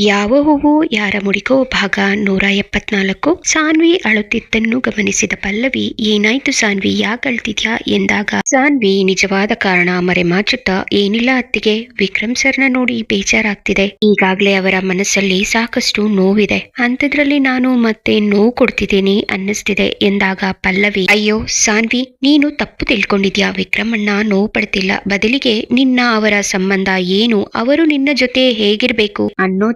ಯಾವ ಹೂವು ಯಾರ ಮುಡಿಗೋ ಭಾಗ 174. ಸಾನ್ವಿ ಅಳುತ್ತಿದ್ದನ್ನು ಗಮನಿಸಿದ ಪಲ್ಲವಿ, ಏನಾಯ್ತು ಸಾನ್ವಿ, ಯಾಕೆ ಅಳ್ತಿದ್ಯಾ ಎಂದಾಗ ಸಾನ್ವಿ ನಿಜವಾದ ಕಾರಣ ಮರೆಮಾಚುತ್ತಾ, ಏನಿಲ್ಲ ಅತ್ತಿಗೆ, ವಿಕ್ರಮ್ ಸರ್ನ ನೋಡಿ ಬೇಜಾರಾಗ್ತಿದೆ. ಈಗಾಗ್ಲೇ ಅವರ ಮನಸ್ಸಲ್ಲಿ ಸಾಕಷ್ಟು ನೋವಿದೆ, ಅಂಥದ್ರಲ್ಲಿ ನಾನು ಮತ್ತೆ ನೋವು ಕೊಡ್ತಿದ್ದೀನಿ ಅನ್ನಿಸ್ತಿದೆ ಎಂದಾಗ ಪಲ್ಲವಿ, ಅಯ್ಯೋ ಸಾನ್ವಿ, ನೀನು ತಪ್ಪು ತಿಳ್ಕೊಂಡಿದ್ಯಾ. ವಿಕ್ರಮಣ್ಣ ನೋವು ಪಡ್ತಿಲ್ಲ, ಬದಲಿಗೆ ನಿನ್ನ ಅವರ ಸಂಬಂಧ ಏನು, ಅವರು ನಿನ್ನ ಜೊತೆ ಹೇಗಿರ್ಬೇಕು ಅನ್ನೋದನ್ನ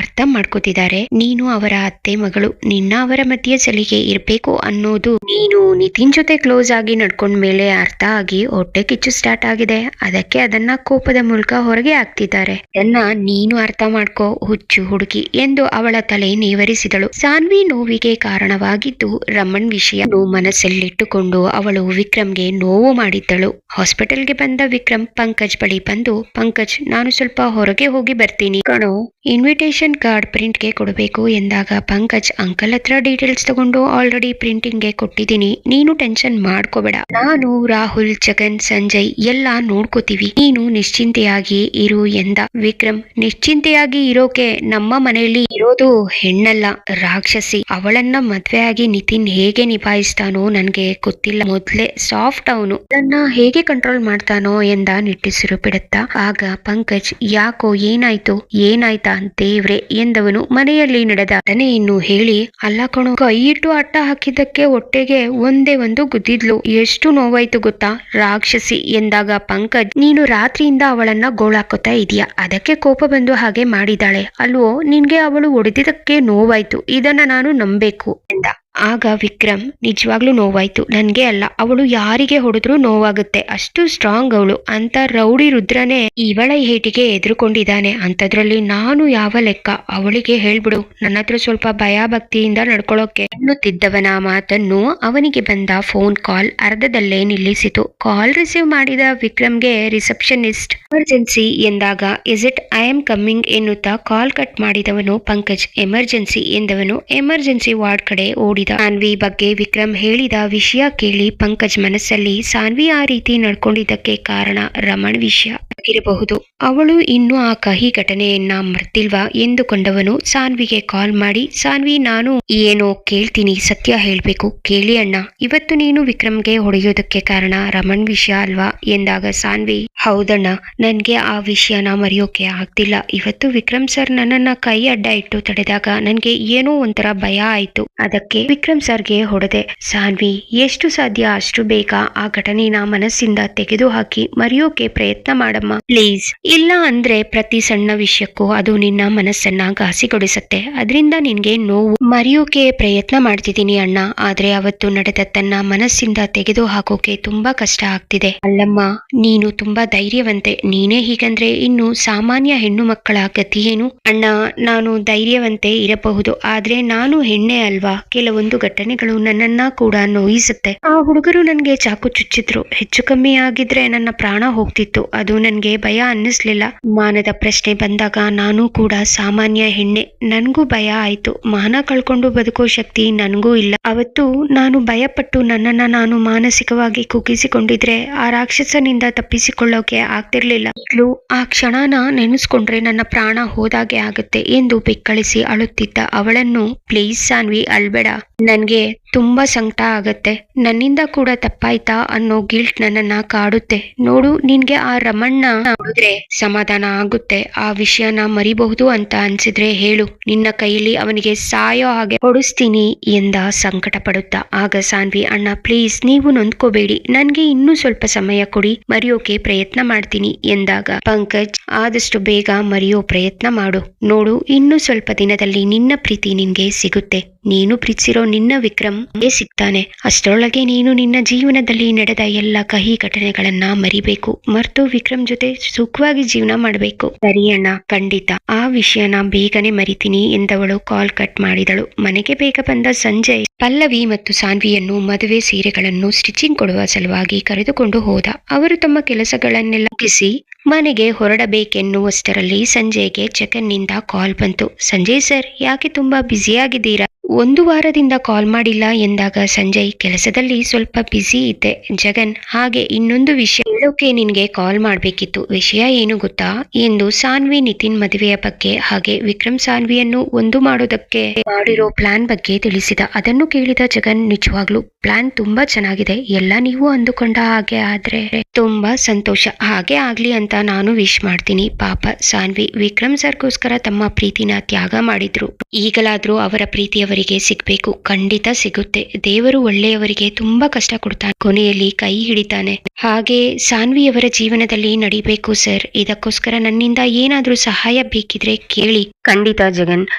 ಅರ್ಥ ಮಾಡ್ಕೋತಿದ್ದಾರೆ. ನೀನು ಅವರ ಅತ್ತೆ ಮಗಳು, ನಿನ್ನ ಅವರ ಮಧ್ಯೆ ಸಲಿಗೆ ಇರ್ಬೇಕು ಅನ್ನೋದು ನೀನು ನಿತಿನ್ ಜೊತೆ ಕ್ಲೋಸ್ ಆಗಿ ನಡ್ಕೊಂಡ ಮೇಲೆ ಅರ್ಥ ಆಗಿ ಹೊಟ್ಟೆ ಕಿಚ್ಚು ಸ್ಟಾರ್ಟ್ ಆಗಿದೆ. ಅದಕ್ಕೆ ಅದನ್ನ ಕೋಪದ ಮೂಲಕ ಹೊರಗೆ ಹಾಕ್ತಿದ್ದಾರೆ. ಅದನ್ನ ನೀನು ಅರ್ಥ ಮಾಡ್ಕೋ ಹುಚ್ಚು ಹುಡುಗಿ ಎಂದು ಅವಳ ತಲೆ ನೇವರಿಸಿದಳು. ಸಾನ್ವಿ ನೋವಿಗೆ ಕಾರಣವಾಗಿದ್ದು ರಮಣ್ ವಿಷಯ ಮನಸ್ಸಲ್ಲಿಟ್ಟುಕೊಂಡು ಅವಳು ವಿಕ್ರಮ್ಗೆ ನೋವು ಮಾಡಿದ್ದಳು. ಹಾಸ್ಪಿಟಲ್ಗೆ ಬಂದ ವಿಕ್ರಮ್ ಪಂಕಜ್ ಬಳಿ ಬಂದು, ಪಂಕಜ್, ನಾನು ಸ್ವಲ್ಪ ಹೊರಗೆ ಹೋಗಿ ಬರ್ತೀನಿ ಕಣೋ, ಇನ್ವಿಟೇಷನ್ ಕಾರ್ಡ್ ಪ್ರಿಂಟ್ಗೆ ಕೊಡಬೇಕು ಎಂದಾಗ ಪಂಕಜ್, ಅಂಕಲ್ ಹತ್ರ ಡೀಟೇಲ್ಸ್ ತಗೊಂಡು ಆಲ್ರೆಡಿ ಪ್ರಿಂಟಿಂಗ್ಗೆ ಕೊಟ್ಟಿದ್ದೀನಿ, ನೀನು ಟೆನ್ಷನ್ ಮಾಡ್ಕೋಬೇಡ, ನಾನು ರಾಹುಲ್ ಜಗನ್ ಸಂಜಯ್ ಎಲ್ಲ ನೋಡ್ಕೋತೀವಿ, ನೀನು ನಿಶ್ಚಿಂತೆಯಾಗಿ ಇರು ಎಂದ. ವಿಕ್ರಮ್, ನಿಶ್ಚಿಂತೆಯಾಗಿ ಇರೋಕೆ ನಮ್ಮ ಮನೆಯಲ್ಲಿ ಇರೋದು ಹೆಣ್ಣಲ್ಲ, ರಾಕ್ಷಸಿ, ಅವಳನ್ನ ಮದ್ವೆ ಆಗಿ ನಿತಿನ್ ಹೇಗೆ ನಿಭಾಯಿಸ್ತಾನೋ ನನ್ಗೆ ಗೊತ್ತಿಲ್ಲ, ಮೊದ್ಲೇ ಸಾಫ್ಟ್ ಅವನು, ಅದನ್ನ ಹೇಗೆ ಕಂಟ್ರೋಲ್ ಮಾಡ್ತಾನೋ ಎಂದ ನಿಟ್ಟುಸಿರು ಬಿಡುತ್ತಾ. ಆಗ ಪಂಕಜ್, ಯಾಕೋ ಏನಾಯ್ತು, ಏನಾಯ್ತಾ ದೇವ್ರೆ ಎಂದವನು ಮನೆಯಲ್ಲಿ ನಡೆದ ಘಟನೆಯನ್ನು ಹೇಳಿ, ಅಲ್ಲ ಕಣೋ, ಕೈ ಇಟ್ಟು ಅಟ್ಟ ಹಾಕಿದ್ದಕ್ಕೆ ಹೊಟ್ಟೆಗೆ ಒಂದೇ ಒಂದು ಗುದ್ದಿದ್ಲು, ಎಷ್ಟು ನೋವಾಯ್ತು ಗೊತ್ತಾ, ರಾಕ್ಷಸಿ ಎಂದಾಗ ಪಂಕಜ್, ನೀನು ರಾತ್ರಿಯಿಂದ ಅವಳನ್ನ ಗೋಳಾಕೋತಾ ಇದೀಯ, ಅದಕ್ಕೆ ಕೋಪ ಬಂದು ಹಾಗೆ ಮಾಡಿದಾಳೆ ಅಲ್ವೋ, ನಿನ್ಗೆ ಅವಳು ಹೊಡೆದಿದ್ದಕ್ಕೆ ನೋವಾಯ್ತು, ಇದನ್ನ ನಾನು ನಂಬೇಕು ಎಂದ. ಆಗ ವಿಕ್ರಮ್, ನಿಜವಾಗ್ಲೂ ನೋವಾಯ್ತು, ನನ್ಗೆ ಅಲ್ಲ, ಅವಳು ಯಾರಿಗೆ ಹೊಡೆದ್ರೂ ನೋವಾಗುತ್ತೆ, ಅಷ್ಟು ಸ್ಟ್ರಾಂಗ್ ಅವಳು ಅಂತ ರೌಡಿ ರುದ್ರನೇ ಇವಳ ಹೇಟಿಗೆ ಎದುರುಕೊಂಡಿದ್ದಾನೆ, ಅಂತದ್ರಲ್ಲಿ ನಾನು ಯಾವ ಲೆಕ್ಕ, ಅವಳಿಗೆ ಹೇಳ್ಬಿಡು, ನನ್ನ ಹತ್ರ ಸ್ವಲ್ಪ ಭಯ ಭಕ್ತಿಯಿಂದ ನಡ್ಕೊಳ್ಳೋಕೆ ಎನ್ನುತ್ತಿದ್ದವನ ಮಾತನ್ನು ಅವನಿಗೆ ಬಂದ ಫೋನ್ ಕಾಲ್ ಅರ್ಧದಲ್ಲೇ ನಿಲ್ಲಿಸಿತು. ಕಾಲ್ ರಿಸೀವ್ ಮಾಡಿದ ವಿಕ್ರಮ್ಗೆ ರಿಸೆಪ್ಷನಿಸ್ಟ್ ಎಮರ್ಜೆನ್ಸಿ ಎಂದಾಗ, is it, I am coming ಎನ್ನುತ್ತಾ ಕಾಲ್ ಕಟ್ ಮಾಡಿದವನು ಪಂಕಜ್ ಎಮರ್ಜೆನ್ಸಿ ಎಂದವನು ಎಮರ್ಜೆನ್ಸಿ ವಾರ್ಡ್ ಕಡೆ ಓಡಿ. ಸಾನ್ವಿ ಬಗ್ಗೆ ವಿಕ್ರಮ್ ಹೇಳಿದ ವಿಷಯ ಕೇಳಿ ಪಂಕಜ್ ಮನಸ್ಸಲ್ಲಿ ಸಾನ್ವಿ ಆ ರೀತಿ ನಡ್ಕೊಂಡಿದ್ದಕ್ಕೆ ಕಾರಣ ರಮಣ್ ವಿಷಯ ಇರಬಹುದು, ಅವಳು ಇನ್ನು ಆ ಕಹಿ ಘಟನೆಯನ್ನ ಮರ್ತಿಲ್ವಾ ಎಂದುಕೊಂಡವನು ಸಾನ್ವಿಗೆ ಕಾಲ್ ಮಾಡಿ, ಸಾನ್ವಿ, ನಾನು ಏನೋ ಕೇಳ್ತೀನಿ, ಸತ್ಯ ಹೇಳ್ಬೇಕು, ಕೇಳಿ ಅಣ್ಣ, ಇವತ್ತು ನೀನು ವಿಕ್ರಮ್ಗೆ ಹೊಡೆಯೋದಕ್ಕೆ ಕಾರಣ ರಮಣ್ ವಿಷಯ ಅಲ್ವಾ ಎಂದಾಗ ಸಾನ್ವಿ, ಹೌದಣ್ಣ, ನನ್ಗೆ ಆ ವಿಷಯನ ಮರೆಯೋಕೆ ಆಗ್ತಿಲ್ಲ, ಇವತ್ತು ವಿಕ್ರಮ್ ಸರ್ ನನ್ನನ್ನ ಕೈ ಅಡ್ಡ ಇಟ್ಟು ತಡೆದಾಗ ನನ್ಗೆ ಏನೋ ಒಂಥರ ಭಯ ಆಯ್ತು, ಅದಕ್ಕೆ ವಿಕ್ರಮ್ ಸರ್ಗೆ ಹೊಡೆದೆ. ಸಾನ್ವಿ, ಎಷ್ಟು ಸಾಧ್ಯ ಅಷ್ಟು ಬೇಗ ಆ ಘಟನೆನ ಮನಸ್ಸಿಂದ ತೆಗೆದು ಹಾಕಿ ಮರೆಯೋಕೆ ಪ್ರಯತ್ನ ಮಾಡಮ್ಮ ಪ್ಲೀಸ್, ಇಲ್ಲ ಅಂದ್ರೆ ಪ್ರತಿ ಸಣ್ಣ ವಿಷಯಕ್ಕೂ ಅದು ನಿನ್ನ ಮನಸ್ಸನ್ನ ಘಾಸಿಗೊಳಿಸುತ್ತೆ, ಅದರಿಂದ ನಿನ್ಗೆ ನೋವು, ಮರೆಯೋಕೆ ಪ್ರಯತ್ನ ಮಾಡ್ತಿದ್ದೀನಿ ಅಣ್ಣ, ಆದ್ರೆ ಅವತ್ತು ನಡೆದದ್ದನ್ನ ಮನಸ್ಸಿಂದ ತೆಗೆದು ಹಾಕೋಕೆ ತುಂಬಾ ಕಷ್ಟ ಆಗ್ತಿದೆ. ಅಲ್ಲಮ್ಮ, ನೀನು ತುಂಬಾ ಧೈರ್ಯವಂತೆ, ನೀನೇ ಹೀಗಂದ್ರೆ ಇನ್ನು ಸಾಮಾನ್ಯ ಹೆಣ್ಣು ಮಕ್ಕಳ ಗತಿ ಏನು? ಅಣ್ಣ, ನಾನು ಧೈರ್ಯವಂತೆ ಇರಬಹುದು, ಆದ್ರೆ ನಾನು ಹೆಣ್ಣೆ ಅಲ್ವಾ, ಕೆಲವೊಂದು ಘಟನೆಗಳು ನನ್ನನ್ನ ಕೂಡ ನೋಯಿಸುತ್ತೆ. ಆ ಹುಡುಗರು ನನ್ಗೆ ಚಾಕು ಚುಚ್ಚಿದ್ರು, ಹೆಚ್ಚು ಕಮ್ಮಿ ಆಗಿದ್ರೆ ನನ್ನ ಪ್ರಾಣ ಹೋಗ್ತಿತ್ತು, ಅದು ನನ್ಗೆ ಭಯ ಅನ್ನಿಸ್ಲಿಲ್ಲ. ಮಾನದ ಪ್ರಶ್ನೆ ಬಂದಾಗ ನಾನು ಕೂಡ ಸಾಮಾನ್ಯ ಹೆಣ್ಣೆ, ನನ್ಗೂ ಭಯ ಆಯ್ತು, ಮಾನ ಕಳ್ಕೊಂಡು ಬದುಕೋ ಶಕ್ತಿ ನನ್ಗೂ ಇಲ್ಲ. ಅವತ್ತು ನಾನು ಭಯಪಟ್ಟು ನನ್ನನ್ನ ನಾನು ಮಾನಸಿಕವಾಗಿ ಕುಗ್ಗಿಸಿಕೊಂಡಿದ್ರೆ ಆ ರಾಕ್ಷಸನಿಂದ ತಪ್ಪಿಸಿಕೊಳ್ಳೋಕೆ ಆಗ್ತಿರ್ಲಿಲ್ಲ. ಈಗ್ಲೂ ಆ ಕ್ಷಣನ ನೆನೆಸ್ಕೊಂಡ್ರೆ ನನ್ನ ಪ್ರಾಣ ಹೋದಾಗೆ ಆಗುತ್ತೆ ಎಂದು ಬೆಕ್ಕಳಿಸಿ ಅಳುತ್ತಿದ್ದ ಅವಳನ್ನು, ಪ್ಲೀಸ್ ಸಾನ್ವಿ, ಅಳ್ಬೇಡ, ನನ್ಗೆ ತುಂಬಾ ಸಂಕಟ ಆಗತ್ತೆ, ನನ್ನಿಂದ ಕೂಡ ತಪ್ಪಾಯ್ತಾ ಅನ್ನೋ ಗಿಲ್ಟ್ ನನ್ನನ್ನ ಕಾಡುತ್ತೆ, ನೋಡು, ನಿನ್ಗೆ ಆ ರಮಣ್ಣ ನೋಡಿದ್ರೆ ಸಮಾಧಾನ ಆಗುತ್ತೆ, ಆ ವಿಷಯನ ಮರಿಬಹುದು ಅಂತ ಅನ್ಸಿದ್ರೆ ಹೇಳು, ನಿನ್ನ ಕೈಯಲ್ಲಿ ಅವನಿಗೆ ಸಾಯೋ ಹಾಗೆ ಹೊಡಿಸ್ತೀನಿ ಎಂದ ಸಂಕಟ ಪಡುತ್ತಾ. ಆಗ ಸಾನ್ವಿ, ಅಣ್ಣ ಪ್ಲೀಸ್, ನೀವು ನೊಂದ್ಕೋಬೇಡಿ, ನನ್ಗೆ ಇನ್ನೂ ಸ್ವಲ್ಪ ಸಮಯ ಕೊಡಿ, ಮರೆಯೋಕೆ ಪ್ರಯತ್ನ ಮಾಡ್ತೀನಿ ಎಂದಾಗ ಪಂಕಜ್, ಆದಷ್ಟು ಬೇಗ ಮರೆಯೋ ಪ್ರಯತ್ನ ಮಾಡು, ನೋಡು, ಇನ್ನು ಸ್ವಲ್ಪ ದಿನದಲ್ಲಿ ನಿನ್ನ ಪ್ರೀತಿ ನಿನ್ಗೆ ಸಿಗುತ್ತೆ, ನೀನು ಪ್ರೀತಿಸಿರೋ ನಿನ್ನ ವಿಕ್ರಮ್ ಸಿಗ್ತಾನೆ, ಅಷ್ಟರೊಳಗೆ ನೀನು ನಿನ್ನ ಜೀವನದಲ್ಲಿ ನಡೆದ ಎಲ್ಲ ಕಹಿ ಘಟನೆಗಳನ್ನ ಮರಿಬೇಕು, ಮರ್ತು ವಿಕ್ರಮ್ ಜೊತೆ ಸುಖವಾಗಿ ಜೀವನ ಮಾಡ್ಬೇಕು. ಸರಿ ಅಣ್ಣ, ಖಂಡಿತ, ಆ ವಿಷಯನ ಬೇಗನೆ ಮರಿತೀನಿ ಎಂದವಳು ಕಾಲ್ ಕಟ್ ಮಾಡಿದಳು. ಮನೆಗೆ ಬೇಗ ಬಂದ ಸಂಜಯ್, ಪಲ್ಲವಿ ಮತ್ತು ಸಾನ್ವಿಯನ್ನು ಮದುವೆ ಸೀರೆಗಳನ್ನು ಸ್ಟಿಚಿಂಗ್ ಕೊಡುವ ಸಲುವಾಗಿ ಕರೆದುಕೊಂಡು ಹೋದ. ಅವರು ತಮ್ಮ ಕೆಲಸಗಳನ್ನೆಲ್ಲ ಮುಗಿಸಿ ಮನೆಗೆ ಹೊರಡಬೇಕೆನ್ನುವಷ್ಟರಲ್ಲಿ ಸಂಜಯ್ಗೆ ಜಗನ್ನಿಂದ ಕಾಲ್ ಬಂತು. ಸಂಜಯ್ ಸರ್, ಯಾಕೆ ತುಂಬಾ ಬ್ಯುಸಿಯಾಗಿದ್ದೀರಾ? 1 ವಾರದಿಂದ ಕಾಲ್ ಮಾಡಿಲ್ಲ ಎಂದಾಗ ಸಂಜಯ್, ಕೆಲಸದಲ್ಲಿ ಸ್ವಲ್ಪ ಬ್ಯುಸಿ ಇದ್ದೆ ಜಗನ್. ಹಾಗೆ ಇನ್ನೊಂದು ವಿಷಯ ಹೇಳೋಕೆ ನಿನ್ಗೆ ಕಾಲ್ ಮಾಡ್ಬೇಕಿತ್ತು. ವಿಷಯ ಏನು ಗೊತ್ತಾ ಎಂದು ಸಾನ್ವಿ ನಿತಿನ್ ಮದುವೆಯ ಬಗ್ಗೆ ಹಾಗೆ ವಿಕ್ರಮ್ ಸಾನ್ವಿಯನ್ನು ಒಂದು ಮಾಡೋದಕ್ಕೆ ಮಾಡಿರೋ ಪ್ಲಾನ್ ಬಗ್ಗೆ ತಿಳಿಸಿದ. ಅದನ್ನು ಕೇಳಿದ ಜಗನ್, ನಿಜವಾಗ್ಲೂ ಪ್ಲಾನ್ ತುಂಬಾ ಚೆನ್ನಾಗಿದೆ. ಎಲ್ಲ ನೀವು ಅಂದುಕೊಂಡ ಹಾಗೆ ಆದ್ರೆ ತುಂಬಾ ಸಂತೋಷ. ಹಾಗೆ ಆಗ್ಲಿ ಅಂತ ನಾನು ವಿಶ್ ಮಾಡ್ತೀನಿ. ಪಾಪ ಸಾನ್ವಿ ವಿಕ್ರಮ್ ಸರ್ಗೋಸ್ಕರ ತಮ್ಮ ಪ್ರೀತಿನ ತ್ಯಾಗ ಮಾಡಿದ್ರು. ಈಗಲಾದ್ರೂ ಅವರ ಪ್ರೀತಿಯವರಿಗೆ ಸಿಗ್ಬೇಕು. ಖಂಡಿತ ಸಿಗುತ್ತೆ. ದೇವರು ಒಳ್ಳೆಯವರಿಗೆ ತುಂಬಾ ಕಷ್ಟ ಕೊಡ್ತಾನೆ, ಕೊನೆಯಲ್ಲಿ ಕೈ ಹಿಡಿತಾನೆ. ಹಾಗೆ ಸಾನ್ವಿಯವರ ಜೀವನದಲ್ಲಿ ನಡಿಬೇಕು ಸರ್. ಇದಕ್ಕೋಸ್ಕರ ನನ್ನಿಂದ ಏನಾದ್ರೂ ಸಹಾಯ ಬೇಕಿದ್ರೆ ಕೇಳಿ. ಖಂಡಿತ ಜಗನ್,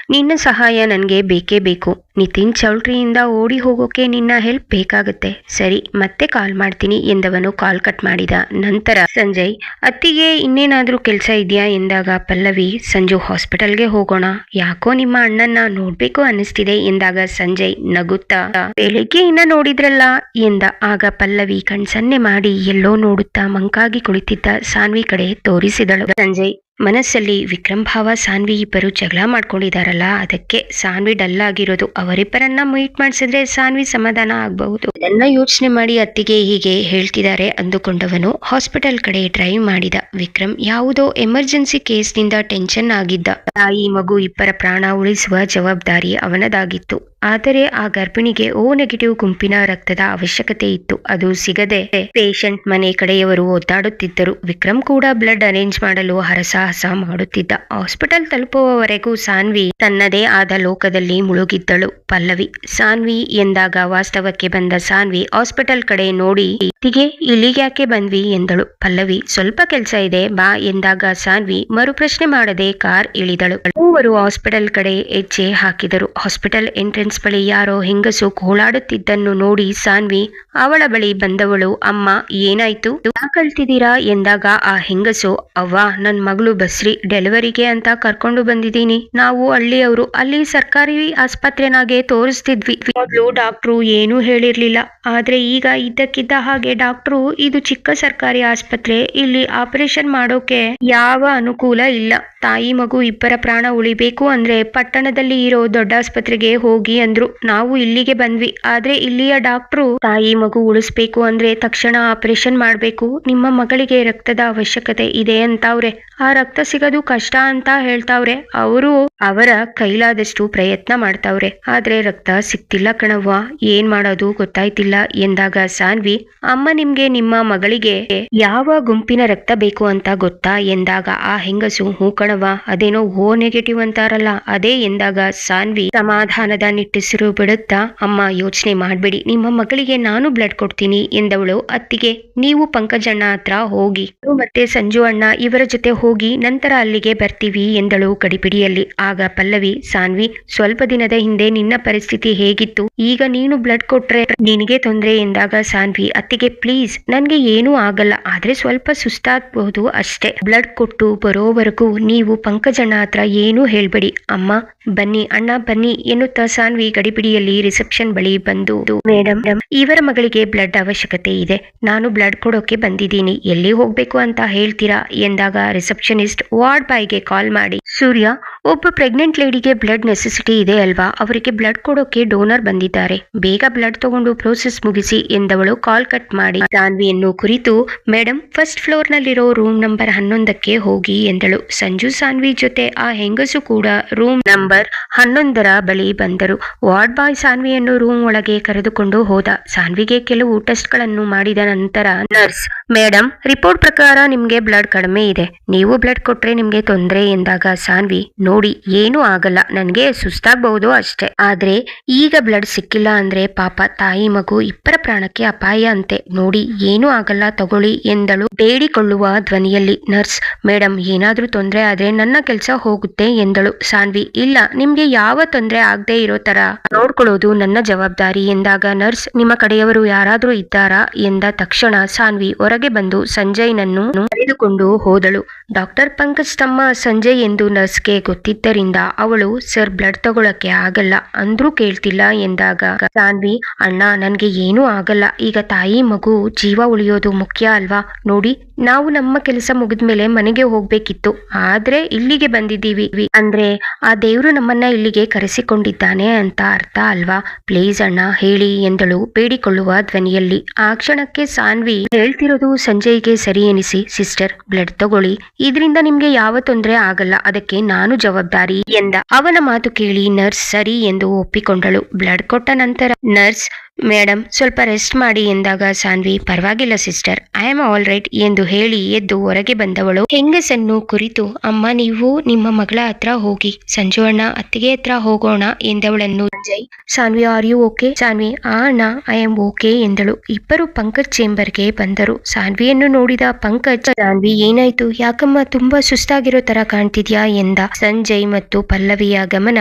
ನಿನ್ನ ಸಹಾಯ ನನ್ಗೆ ಬೇಕೇ ಬೇಕು. ನಿತಿನ್ ಚೌಲ್ಟ್ರಿಯಿಂದ ಓಡಿ ಹೋಗೋಕೆ ನಿನ್ನ ಹೆಲ್ಪ್ ಬೇಕಾಗುತ್ತೆ. ಸರಿ, ಮತ್ತೆ ಕಾಲ್ ಮಾಡ್ತೀನಿ ಎಂದವನು ಕಾಲ್ ಕಟ್ ಮಾಡಿದ. ನಂತರ ಸಂಜಯ್, ಅತ್ತಿಗೆ ಇನ್ನೇನಾದ್ರೂ ಕೆಲಸ ಇದೆಯಾ ಎಂದಾಗ ಪಲ್ಲವಿ, ಸಂಜು ಹಾಸ್ಪಿಟಲ್ಗೆ ಹೋಗೋಣ, ಯಾಕೋ ನಿಮ್ಮ ಅಣ್ಣನ್ನ ನೋಡ್ಬೇಕು ಅನ್ನಿಸ್ತಿದೆ ಎಂದಾಗ ಸಂಜಯ್ ನಗುತ್ತಾ, ಬೆಳಿಗ್ಗೆ ಇನ್ನ ನೋಡಿದ್ರಲ್ಲ ಎಂದ. ಆಗ ಪಲ್ಲವಿ ಕಣ್ಸನ್ನೆ ಮಾಡಿ ಎಲ್ಲೋ ನೋಡುತ್ತಾ ಮಂಕಾಗಿ ಕುಳಿತಿದ್ದ ಸಾನ್ವಿ ಕಡೆ ತೋರಿಸಿದಳು. ಸಂಜಯ್ ಮನಸ್ಸಲ್ಲಿ, ವಿಕ್ರಮ್ ಭಾವ ಸಾನ್ವಿ ಇಬ್ಬರು ಜಗಳ ಮಾಡ್ಕೊಂಡಿದಾರಲ್ಲ, ಅದಕ್ಕೆ ಸಾನ್ವಿ ಡಲ್ ಆಗಿರೋದು. ಅವರಿಬ್ಬರನ್ನ ಮೀಟ್ ಮಾಡಿಸಿದ್ರೆ ಸಾನ್ವಿ ಸಮಾಧಾನ ಆಗಬಹುದು. ಅದನ್ನ ಯೋಚನೆ ಮಾಡಿ ಅತ್ತಿಗೆ ಹೀಗೆ ಹೇಳ್ತಿದ್ದಾರೆ ಅಂದುಕೊಂಡವನು ಹಾಸ್ಪಿಟಲ್ ಕಡೆ ಡ್ರೈವ್ ಮಾಡಿದ. ವಿಕ್ರಮ್ ಯಾವುದೋ ಎಮರ್ಜೆನ್ಸಿ ಕೇಸ್ನಿಂದ ಟೆನ್ಷನ್ ಆಗಿದ್ದ. ತಾಯಿ ಮಗು ಇಬ್ಬರ ಪ್ರಾಣ ಉಳಿಸುವ ಜವಾಬ್ದಾರಿ ಅವನದಾಗಿತ್ತು. ಆದರೆ ಆ ಗರ್ಭಿಣಿಗೆ ಓ ನೆಗೆಟಿವ್ ಗುಂಪಿನ ರಕ್ತದ ಅವಶ್ಯಕತೆ ಇತ್ತು. ಅದು ಸಿಗದೆ ಪೇಷಂಟ್ ಮನೆ ಕಡೆಯವರು ಒದ್ದಾಡುತ್ತಿದ್ದರು. ವಿಕ್ರಮ್ ಕೂಡ ಬ್ಲಡ್ ಅರೇಂಜ್ ಮಾಡಲು ಹರಸಾಹಸ ಮಾಡುತ್ತಿದ್ದ. ಹಾಸ್ಪಿಟಲ್ ತಲುಪುವವರೆಗೂ ಸಾನ್ವಿ ತನ್ನದೇ ಆದ ಲೋಕದಲ್ಲಿ ಮುಳುಗಿದ್ದಳು. ಪಲ್ಲವಿ ಸಾನ್ವಿ ಎಂದಾಗ ವಾಸ್ತವಕ್ಕೆ ಬಂದ ಸಾನ್ವಿ ಹಾಸ್ಪಿಟಲ್ ಕಡೆ ನೋಡಿ, ತಿಗೆ ಇಲ್ಲಿಗ್ಯಾಕೆ ಬಂದ್ವಿ ಎಂದಳು. ಪಲ್ಲವಿ, ಸ್ವಲ್ಪ ಕೆಲಸ ಇದೆ ಬಾ ಎಂದಾಗ ಸಾನ್ವಿ ಮರುಪ್ರಶ್ನೆ ಮಾಡದೆ ಕಾರ್ ಇಳಿದಳು. ಮೂವರು ಹಾಸ್ಪಿಟಲ್ ಕಡೆ ಹೆಜ್ಜೆ ಹಾಕಿದರು. ಹಾಸ್ಪಿಟಲ್ ಎಂಟ್ರೆನ್ಸ್ ಬಳಿ ಯಾರೋ ಹೆಂಗಸು ಕೋಲಾಡುತ್ತಿದ್ದನ್ನು ನೋಡಿ ಸಾನ್ವಿ ಅವಳ ಬಳಿ ಬಂದವಳು, ಅಮ್ಮ ಏನಾಯ್ತು, ಯಾಕಳ್ತಿದ್ದೀರಾ ಎಂದಾಗ ಆ ಹೆಂಗಸು, ಅವ್ವ ನನ್ ಮಗಳು ಬಸ್ರಿ ಡೆಲಿವರಿಗೆ ಅಂತ ಕರ್ಕೊಂಡು ಬಂದಿದ್ದೀನಿ. ನಾವು ಹಳ್ಳಿಯವರು, ಅಲ್ಲಿ ಸರ್ಕಾರಿ ಆಸ್ಪತ್ರೆನಾಗೆ ತೋರಿಸ್ತಿದ್ವಿ. ಮೊದಲು ಡಾಕ್ಟ್ರು ಏನೂ ಹೇಳಿರ್ಲಿಲ್ಲ, ಆದ್ರೆ ಈಗ ಇದ್ದಕ್ಕಿದ್ದ ಹಾಗೆ ಡಾಕ್ಟ್ರು, ಇದು ಚಿಕ್ಕ ಸರ್ಕಾರಿ ಆಸ್ಪತ್ರೆ, ಇಲ್ಲಿ ಆಪರೇಷನ್ ಮಾಡೋಕೆ ಯಾವ ಅನುಕೂಲ ಇಲ್ಲ. ತಾಯಿ ಮಗು ಇಬ್ಬರ ಪ್ರಾಣ ಉಳಿಬೇಕು ಅಂದ್ರೆ ಪಟ್ಟಣದಲ್ಲಿ ಇರೋ ದೊಡ್ಡ ಆಸ್ಪತ್ರೆಗೆ ಹೋಗಿ ಅಂದ್ರು. ನಾವು ಇಲ್ಲಿಗೆ ಬಂದ್ವಿ. ಆದ್ರೆ ಇಲ್ಲಿಯ ಡಾಕ್ಟ್ರು, ತಾಯಿ ಮಗು ಉಳಿಸ್ಬೇಕು ಅಂದ್ರೆ ತಕ್ಷಣ ಆಪರೇಷನ್ ಮಾಡ್ಬೇಕು, ನಿಮ್ಮ ಮಗಳಿಗೆ ರಕ್ತದ ಅವಶ್ಯಕತೆ ಇದೆ ಅಂತಾವ್ರೆ. ಆ ರಕ್ತ ಸಿಗೋದು ಕಷ್ಟ ಅಂತ ಹೇಳ್ತಾವ್ರೆ. ಅವರು ಅವರ ಕೈಲಾದಷ್ಟು ಪ್ರಯತ್ನ ಮಾಡ್ತಾವ್ರೆ, ಆದ್ರೆ ರಕ್ತ ಸಿಕ್ತಿಲ್ಲ ಕಣವ್ವ, ಏನ್ ಮಾಡೋದು ಗೊತ್ತಾಯ್ತಿಲ್ಲ ಎಂದಾಗ ಸಾನ್ವಿ, ಅಮ್ಮ ನಿಮ್ಗೆ ನಿಮ್ಮ ಮಗಳಿಗೆ ಯಾವ ಗುಂಪಿನ ರಕ್ತ ಬೇಕು ಅಂತ ಗೊತ್ತಾ ಎಂದಾಗ ಆ ಹೆಂಗಸು, ಹೂ ಕಣವ್ವ, ಅದೇನೋ ಓ ನೆಗೆಟಿವ್ ಅಂತಾರಲ್ಲ ಅದೇ ಎಂದಾಗ ಸಾನ್ವಿ ಸಮಾಧಾನದ ನಿಟ್ಟುಸಿರು ಬಿಡುತ್ತಾ, ಅಮ್ಮ ಯೋಚನೆ ಮಾಡ್ಬೇಡಿ, ನಿಮ್ಮ ಮಗಳಿಗೆ ನಾನು ಬ್ಲಡ್ ಕೊಡ್ತೀನಿ ಎಂದವಳು. ಅತ್ತಿಗೆ, ನೀವು ಪಂಕಜಣ್ಣ ಹತ್ರ ಹೋಗಿ ಮತ್ತೆ ಸಂಜು ಅಣ್ಣ ಇವರ ಜೊತೆ ಹೋಗಿ ನಂತರ ಅಲ್ಲಿಗೆ ಬರ್ತೀವಿ ಎಂದಳು ಗಡಿಬಿಡಿಯಲ್ಲಿ. ಆಗ ಪಲ್ಲವಿ, ಸಾನ್ವಿ, ಸ್ವಲ್ಪ ದಿನದ ಹಿಂದೆ ನಿನ್ನ ಪರಿಸ್ಥಿತಿ ಹೇಗಿತ್ತು, ಈಗ ನೀನು ಬ್ಲಡ್ ಕೊಟ್ರೆ ನಿನಗೆ ತೊಂದ್ರೆ ಎಂದಾಗ ಸಾನ್ವಿ, ಅತ್ತಿಗೆ ಪ್ಲೀಸ್ ನನ್ಗೆ ಏನೂ ಆಗಲ್ಲ, ಆದ್ರೆ ಸ್ವಲ್ಪ ಸುಸ್ತಾಗಬಹುದು ಅಷ್ಟೇ. ಬ್ಲಡ್ ಕೊಟ್ಟು ಬರೋವರೆಗೂ ನೀವು ಪಂಕಜಣ್ಣ ಹತ್ರ ಏನೂ ಹೇಳ್ಬೇಡಿ. ಅಮ್ಮ ಬನ್ನಿ, ಅಣ್ಣ ಬನ್ನಿ ಎನ್ನುತ್ತಾ ಸಾನ್ವಿ ಗಡಿಬಿಡಿಯಲ್ಲಿ ರಿಸೆಪ್ಷನ್ ಬಳಿ ಬಂದು, ಮೇಡಮ್ ಇವರ ಮಗಳಿಗೆ ಬ್ಲಡ್ ಅವಶ್ಯಕತೆ ಇದೆ, ನಾನು ಬ್ಲಡ್ ಕೊಡೋಕೆ ಬಂದಿದ್ದೀನಿ, ಎಲ್ಲಿ ಹೋಗ್ಬೇಕು ಅಂತ ಹೇಳ್ತೀರಾ ಎಂದಾಗ ರಿಸೆಪ್ಷನಿಸ್ಟ್ ವಾರ್ಡ್ ಬಾಯ್ಗೆ ಕಾಲ್ ಮಾಡಿ, ಸೂರ್ಯ, ಒಬ್ಬ ಪ್ರೆಗ್ನೆಂಟ್ ಲೇಡಿಗೆ ಬ್ಲಡ್ ನೆಸೆಸಿಟಿ ಇದೆ ಅಲ್ವಾ, ಅವರಿಗೆ ಬ್ಲಡ್ ಕೊಡೋಕೆ ಡೋನರ್ ಬಂದಿದ್ದಾರೆ, ಬೇಗ ಬ್ಲಡ್ ತಗೊಂಡು ಪ್ರೋಸೆಸ್ ಮುಗಿಸಿ ಎಂದವಳು ಕಾಲ್ ಕಟ್ ಮಾಡಿ ಸಾನ್ವಿಯನ್ನು ಕುರಿತು, ಮೇಡಮ್ ಫಸ್ಟ್ ಫ್ಲೋರ್ ನಲ್ಲಿರೋ ರೂಮ್ ನಂಬರ್ 11ಕ್ಕೆ ಹೋಗಿ ಎಂದಳು. ಸಂಜು ಸಾನ್ವಿ ಜೊತೆ ಆ ಹೆಂಗಸು ಕೂಡ ರೂಮ್ ನಂಬರ್ 11ರ ಬಳಿ ಬಂದರು. ವಾರ್ಡ್ ಬಾಯ್ ಸಾನ್ವಿಯನ್ನು ರೂಮ್ ಒಳಗೆ ಕರೆದುಕೊಂಡು ಹೋದ. ಸಾನ್ವಿಗೆ ಕೆಲವು ಟೆಸ್ಟ್ ಗಳನ್ನು ಮಾಡಿದ ನಂತರ ನರ್ಸ್, ಮೇಡಮ್ ರಿಪೋರ್ಟ್ ಪ್ರಕಾರ ನಿಮ್ಗೆ ಬ್ಲಡ್ ಕಡಿಮೆ ಇದೆ, ನೀವು ಬ್ಲಡ್ ಕೊಟ್ರೆ ನಿಮ್ಗೆ ತೊಂದರೆ ಎಂದಾಗ ಸಾನ್ವಿ, ನೋಡಿ ಏನೂ ಆಗಲ್ಲ, ನನ್ಗೆ ಸುಸ್ತಾಗಬಹುದು ಅಷ್ಟೇ, ಆದ್ರೆ ಈಗ ಬ್ಲಡ್ ಸಿಕ್ಕಿಲ್ಲ ಅಂದ್ರೆ ಪಾಪ ತಾಯಿ ಮಗು ಇಬ್ಬರ ಪ್ರಾಣಕ್ಕೆ ಅಪಾಯ ಅಂತೆ, ನೋಡಿ ಏನೂ ಆಗಲ್ಲ ತಗೊಳ್ಳಿ ಎಂದಳು ಬೇಡಿಕೊಳ್ಳುವ ಧ್ವನಿಯಲ್ಲಿ. ನರ್ಸ್, ಮೇಡಮ್ ಏನಾದ್ರೂ ತೊಂದರೆ ಆದ್ರೆ ನನ್ನ ಕೆಲಸ ಹೋಗುತ್ತೆ ಎಂದಳು. ಸಾನ್ವಿ, ಇಲ್ಲ, ನಿಮ್ಗೆ ಯಾವ ತೊಂದರೆ ಆಗದೆ ಇರೋ ತರ ನೋಡ್ಕೊಳ್ಳೋದು ನನ್ನ ಜವಾಬ್ದಾರಿ ಎಂದಾಗ ನರ್ಸ್, ನಿಮ್ಮ ಕಡೆಯವರು ಯಾರಾದ್ರೂ ಇದ್ದಾರಾ ಎಂದ ತಕ್ಷಣ ಸಾನ್ವಿ ಹೊರಗೆ ಬಂದು ಸಂಜಯ್ನನ್ನು ಕರೆದುಕೊಂಡು ಹೋದಳು. ಡಾಕ್ಟರ್ ಪಂಕಜ್ ತಮ್ಮ ಸಂಜಯ್ ಎಂದು ನರ್ಸ್ಗೆ ಗೊತ್ತು. ಗೊತ್ತಿದ್ದರಿಂದ ಅವಳು ಸರ್ ಬ್ಲಡ್ ತಗೊಳಕ್ಕೆ ಆಗಲ್ಲ ಅಂದ್ರೂ ಕೇಳ್ತಿಲ್ಲ ಎಂದಾಗ ಸಾನ್ವಿ, ಅಣ್ಣ ನನ್ಗೆ ಏನೂ ಆಗಲ್ಲ, ಈಗ ತಾಯಿ ಮಗು ಜೀವ ಉಳಿಯೋದು ಮುಖ್ಯ ಅಲ್ವಾ, ನೋಡಿ ನಾವು ನಮ್ಮ ಕೆಲಸ ಮುಗಿದ್ಮೇಲೆ ಮನೆಗೆ ಹೋಗ್ಬೇಕಿತ್ತು, ಆದ್ರೆ ಇಲ್ಲಿಗೆ ಬಂದಿದ್ದೀವಿ ಅಂದ್ರೆ ಆ ದೇವ್ರು ನಮ್ಮನ್ನ ಇಲ್ಲಿಗೆ ಕರೆಸಿಕೊಂಡಿದ್ದಾನೆ ಅಂತ ಅರ್ಥ ಅಲ್ವಾ, ಪ್ಲೀಸ್ ಅಣ್ಣ ಹೇಳಿ ಎಂದಳು ಬೇಡಿಕೊಳ್ಳುವ ಧ್ವನಿಯಲ್ಲಿ. ಆ ಕ್ಷಣಕ್ಕೆ ಸಾನ್ವಿ ಹೇಳ್ತಿರೋದು ಸಂಜಯ್ಗೆ ಸರಿ ಎನಿಸಿ, ಸಿಸ್ಟರ್ ಬ್ಲಡ್ ತಗೊಳ್ಳಿ, ಇದರಿಂದ ನಿಮ್ಗೆ ಯಾವ ತೊಂದರೆ ಆಗಲ್ಲ, ಅದಕ್ಕೆ ನಾನು ಜವಾಬ್ದಾರಿ ಎಂದ. ಅವನ ಮಾತು ಕೇಳಿ ನರ್ಸ್ ಸರಿ ಎಂದು ಒಪ್ಪಿಕೊಂಡಳು. ಬ್ಲಡ್ ಕೊಟ್ಟ ನಂತರ ನರ್ಸ್, ಮೇಡಮ್ ಸ್ವಲ್ಪ ರೆಸ್ಟ್ ಮಾಡಿ ಎಂದಾಗ ಸಾನ್ವಿ, ಪರವಾಗಿಲ್ಲ sister, I am all right ಎಂದು ಹೇಳಿ ಎದ್ದು ಹೊರಗೆ ಬಂದವಳು. ಹೆಂಗಸನ್ನು ಕುರಿತು, ಅಮ್ಮ ನೀವು ನಿಮ್ಮ ಮಗಳ ಹತ್ರ ಹೋಗಿ, ಸಂಜು ಅಣ್ಣ ಅತ್ತಿಗೆ ಹತ್ರ ಹೋಗೋಣ ಎಂದವಳನ್ನು Sanjay, Sanvi are you okay? Sanvi, ಆ ಅಣ್ಣ ಐ ಆಮ್ ಓಕೆ ಎಂದಳು. ಇಬ್ಬರು ಪಂಕಜ್ ಚೇಂಬರ್ಗೆ ಬಂದರು. ಸಾನ್ವಿಯನ್ನು ನೋಡಿದ ಪಂಕಜ್, ಸಾನ್ವಿ ಏನಾಯ್ತು, ಯಾಕಮ್ಮ ತುಂಬಾ ಸುಸ್ತಾಗಿರೋ ತರ ಕಾಣ್ತಿದ್ಯಾ ಎಂದ. ಸಂಜಯ್ ಮತ್ತು ಪಲ್ಲವಿಯ ಗಮನ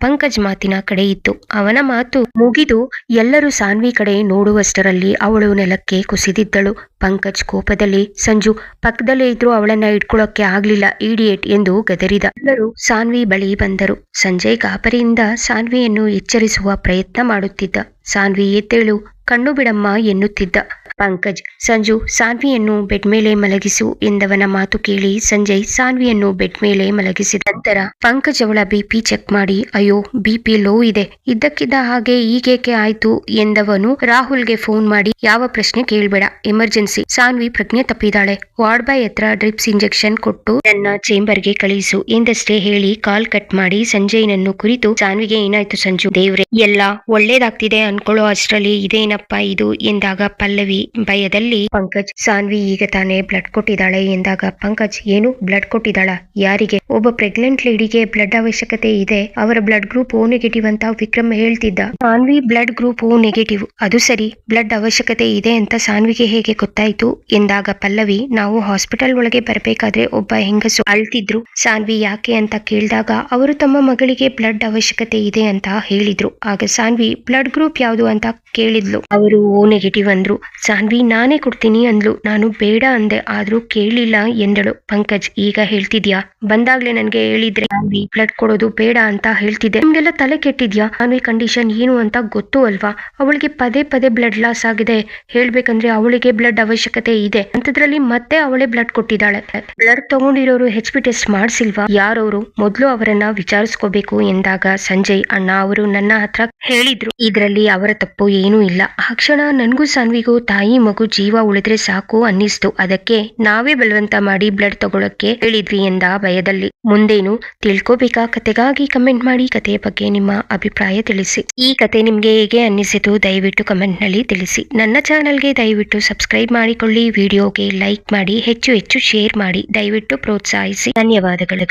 ಪಂಕಜ್ ಮಾತಿನ ಕಡೆ ಇತ್ತು. ಅವನ ಮಾತು ಮುಗಿದು ಎಲ್ಲರೂ ಸಾನ್ವಿ ಕಡೆ ನೋಡುವಷ್ಟರಲ್ಲಿ ಅವಳು ನೆಲಕ್ಕೆ ಕುಸಿದಿದ್ದಳು. ಪಂಕಜ್ ಕೋಪದಲ್ಲಿ, ಸಂಜು ಪಕ್ಕದಲ್ಲೇ ಇದ್ರು ಅವಳನ್ನ ಇಟ್ಕೊಳ್ಳೋಕೆ ಆಗ್ಲಿಲ್ಲ ಇಡಿಯೇಟ್ ಎಂದು ಗದರಿದ. ಎಲ್ಲರೂ ಸಾನ್ವಿ ಬಳಿ ಬಂದರು. ಸಂಜಯ್ ಗಾಬರಿಯಿಂದ ಸಾನ್ವಿಯನ್ನು ಎಚ್ಚರಿಸುವ ಪ್ರಯತ್ನ ಮಾಡುತ್ತಿದ್ದ. ಸಾನ್ವಿ ಎದ್ದೇಳು, ಕಣ್ಣು ಬಿಡಮ್ಮ ಎನ್ನುತ್ತಿದ್ದ. ಪಂಕಜ್, ಸಂಜು ಸಾನ್ವಿಯನ್ನು ಬೆಡ್ ಮೇಲೆ ಮಲಗಿಸು ಎಂದವನ ಮಾತು ಕೇಳಿ ಸಂಜಯ್ ಸಾನ್ವಿಯನ್ನು ಬೆಡ್ ಮೇಲೆ ಮಲಗಿಸಿದ. ನಂತರ ಪಂಕಜ್ ಅವಳ ಬಿಪಿ ಚೆಕ್ ಮಾಡಿ, ಅಯ್ಯೋ ಬಿಪಿ ಲೋ ಇದೆ, ಇದ್ದಕ್ಕಿದ್ದ ಹಾಗೆ ಈಗೇಕೆ ಆಯ್ತು ಎಂದವನು ರಾಹುಲ್ಗೆ ಫೋನ್ ಮಾಡಿ, ಯಾವ ಪ್ರಶ್ನೆ ಕೇಳಬೇಡ, ಎಮರ್ಜೆನ್ಸಿ, ಸಾನ್ವಿ ಪ್ರಜ್ಞೆ ತಪ್ಪಿದಾಳೆ, ವಾರ್ಡ್ ಬಾಯ್ ಹತ್ರ ಡ್ರಿಪ್ಸ್ ಇಂಜೆಕ್ಷನ್ ಕೊಟ್ಟು ನನ್ನ ಚೇಂಬರ್ಗೆ ಕಳಿಸು ಎಂದಷ್ಟೇ ಹೇಳಿ ಕಾಲ್ ಕಟ್ ಮಾಡಿ ಸಂಜಯ್ನನ್ನು ಕುರಿತು, ಸಾನ್ವಿಗೆ ಏನಾಯ್ತು ಸಂಜು, ದೇವ್ರೆ ಎಲ್ಲ ಒಳ್ಳೇದಾಗ್ತಿದೆ ಅನ್ಕೊಳ್ಳೋ ಅಷ್ಟರಲ್ಲಿ ಇದೇನಪ್ಪ ಇದು ಎಂದಾಗ ಪಲ್ಲವಿ ಭಯದಲ್ಲಿ, ಪಂಕಜ್ ಸಾನ್ವಿ ಈಗ ತಾನೇ ಬ್ಲಡ್ ಕೊಟ್ಟಿದ್ದಾಳೆ ಎಂದಾಗ ಪಂಕಜ್, ಏನು ಬ್ಲಡ್ ಕೊಟ್ಟಿದ್ದಾಳ, ಯಾರಿಗೆ? ಒಬ್ಬ ಪ್ರೆಗ್ನೆಂಟ್ ಲೇಡಿಗೆ ಬ್ಲಡ್ ಅವಶ್ಯಕತೆ ಇದೆ, ಅವರ ಬ್ಲಡ್ ಗ್ರೂಪ್ ಓ ನೆಗೆಟಿವ್ ಅಂತ ವಿಕ್ರಮ್ ಹೇಳ್ತಿದ್ದ. Sanvi blood group O negative, ಅದು ಸರಿ, ಬ್ಲಡ್ ಅವಶ್ಯಕತೆ ಇದೆ ಅಂತ ಸಾನ್ವಿಗೆ ಹೇಗೆ ಗೊತ್ತಾಯ್ತು ಎಂದಾಗ ಪಲ್ಲವಿ, ನಾವು ಹಾಸ್ಪಿಟಲ್ ಒಳಗೆ ಬರಬೇಕಾದ್ರೆ ಒಬ್ಬ ಹೆಂಗಸು ಅಳ್ತಿದ್ರು, ಸಾನ್ವಿ ಯಾಕೆ ಅಂತ ಕೇಳಿದಾಗ ಅವರು ತಮ್ಮ ಮಗಳಿಗೆ ಬ್ಲಡ್ ಅವಶ್ಯಕತೆ ಇದೆ ಅಂತ ಹೇಳಿದ್ರು. ಆಗ ಸಾನ್ವಿ ಬ್ಲಡ್ ಗ್ರೂಪ್ ಯಾವುದು ಅಂತ ಕೇಳಿದ್ಲು, ಅವರು ಓ ನೆಗೆಟಿವ್ ಅಂದ್ರು. ಸಾನ್ವಿ ನಾನೇ ಕೊಡ್ತೀನಿ ಅಂದ್ಲು, ನಾನು ಬೇಡ ಅಂದೆ ಆದ್ರೂ ಕೇಳಿಲ್ಲ ಎಂದಳು. ಪಂಕಜ್, ಈಗ ಹೇಳ್ತಿದ್ಯಾ, ಬಂದಾಗ್ಲೇ ನನ್ಗೆ ಹೇಳಿದ್ರೆ ಸಾನ್ವಿ ಬ್ಲಡ್ ಕೊಡೋದು ಬೇಡ ಅಂತ ಹೇಳ್ತಿದ್ದೆ, ನಿಮ್ಗೆಲ್ಲ ತಲೆ ಕೆಟ್ಟಿದ್ಯಾ, ಸಾನ್ವಿ ಕಂಡೀಷನ್ ಏನು ಅಂತ ಗೊತ್ತು ಅಲ್ವಾ, ಅವಳಿಗೆ ಪದೇ ಪದೇ ಬ್ಲಡ್ ಲಾಸ್ ಆಗಿದೆ, ಹೇಳ್ಬೇಕಂದ್ರೆ ಅವಳಿಗೆ ಬ್ಲಡ್ ಅವಶ್ಯಕತೆ ಇದೆ ಅಂತದ್ರಲ್ಲಿ ಮತ್ತೆ ಅವಳೇ ಬ್ಲಡ್ ಕೊಟ್ಟಿದ್ದಾಳೆ, ಬ್ಲಡ್ ತಗೊಂಡಿರೋರು HP ಟೆಸ್ಟ್ ಮಾಡ್ಸಿಲ್ವಾ, ಯಾರವರು, ಮೊದ್ಲು ಅವರನ್ನ ವಿಚಾರಿಸ್ಕೋಬೇಕು ಎಂದಾಗ ಸಂಜಯ್, ಅಣ್ಣ ಅವರು ನನ್ನ ಹತ್ರ ಹೇಳಿದ್ರು, ಇದರಲ್ಲಿ ಅವರ ತಪ್ಪು ಏನೂ ಇಲ್ಲ. ಆ ಕ್ಷಣ ನನ್ಗೂ ಸಾನ್ವಿಗೂ ತಾಯಿ ಮಗು ಜೀವ ಉಳಿದ್ರೆ ಸಾಕು ಅನ್ನಿಸ್ತು, ಅದಕ್ಕೆ ನಾವೇ ಬಲವಂತ ಮಾಡಿ ಬ್ಲಡ್ ತಗೊಳಕ್ಕೆ ಹೇಳಿದ್ವಿ ಎಂದ ಭಯದಲ್ಲಿ. ಮುಂದೇನು ತಿಳ್ಕೋಬೇಕಾ? ಕತೆಗಾಗಿ ಕಮೆಂಟ್ ಮಾಡಿ, ಕತೆಯ ಬಗ್ಗೆ ನಿಮ್ಮ ಅಭಿಪ್ರಾಯ ತಿಳಿಸಿ. ಈ ಕತೆ ನಿಮ್ಗೆ ಹೇಗೆ ಅನ್ನಿಸಿತು ದಯವಿಟ್ಟು ಕಮೆಂಟ್ ನಲ್ಲಿ ತಿಳಿಸಿ. ನನ್ನ ಚಾನೆಲ್ಗೆ ದಯವಿಟ್ಟು ಸಬ್ಸ್ಕ್ರೈಬ್ ಮಾಡಿಕೊಳ್ಳಿ, ವಿಡಿಯೋಗೆ ಲೈಕ್ ಮಾಡಿ, ಹೆಚ್ಚು ಹೆಚ್ಚು ಶೇರ್ ಮಾಡಿ, ದಯವಿಟ್ಟು ಪ್ರೋತ್ಸಾಹಿಸಿ. ಧನ್ಯವಾದಗಳು.